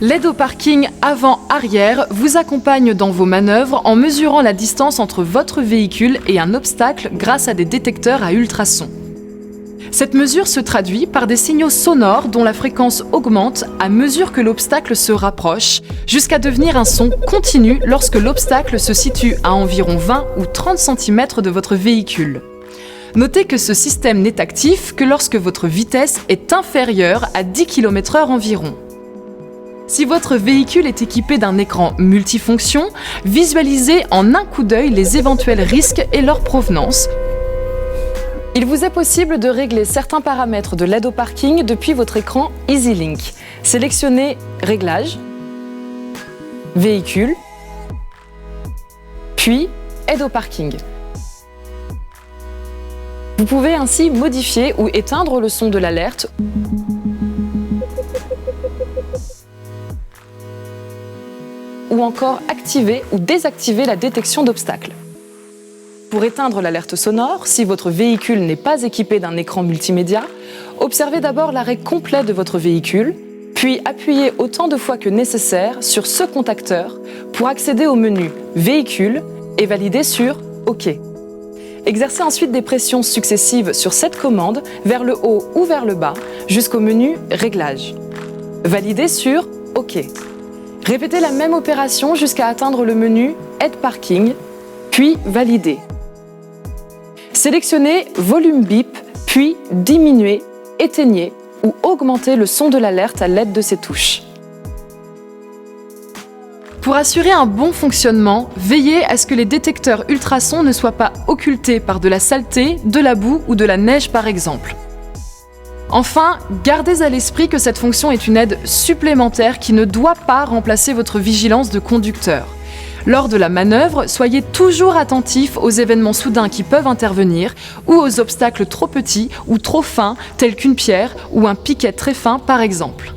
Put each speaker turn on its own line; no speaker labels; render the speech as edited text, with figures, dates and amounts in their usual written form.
L'aide au parking avant-arrière vous accompagne dans vos manœuvres en mesurant la distance entre votre véhicule et un obstacle grâce à des détecteurs à ultrasons. Cette mesure se traduit par des signaux sonores dont la fréquence augmente à mesure que l'obstacle se rapproche, jusqu'à devenir un son continu lorsque l'obstacle se situe à environ 20 ou 30 cm de votre véhicule. Notez que ce système n'est actif que lorsque votre vitesse est inférieure à 10 km/h environ. Si votre véhicule est équipé d'un écran multifonction, visualisez en un coup d'œil les éventuels risques et leur provenance. Il vous est possible de régler certains paramètres de l'aide au parking depuis votre écran EasyLink. Sélectionnez Réglages, Véhicule, puis Aide au parking. Vous pouvez ainsi modifier ou éteindre le son de l'alerte ou encore activer ou désactiver la détection d'obstacles. Pour éteindre l'alerte sonore, si votre véhicule n'est pas équipé d'un écran multimédia, observez d'abord l'arrêt complet de votre véhicule, puis appuyez autant de fois que nécessaire sur ce contacteur pour accéder au menu Véhicule et valider sur OK. Exercez ensuite des pressions successives sur cette commande vers le haut ou vers le bas jusqu'au menu Réglages. Validez sur OK. Répétez la même opération jusqu'à atteindre le menu Aide Parking, puis Valider. Sélectionnez Volume Bip, puis diminuez, éteignez ou augmentez le son de l'alerte à l'aide de ces touches. Pour assurer un bon fonctionnement, veillez à ce que les détecteurs ultrasons ne soient pas occultés par de la saleté, de la boue ou de la neige par exemple. Enfin, gardez à l'esprit que cette fonction est une aide supplémentaire qui ne doit pas remplacer votre vigilance de conducteur. Lors de la manœuvre, soyez toujours attentif aux événements soudains qui peuvent intervenir ou aux obstacles trop petits ou trop fins tels qu'une pierre ou un piquet très fin par exemple.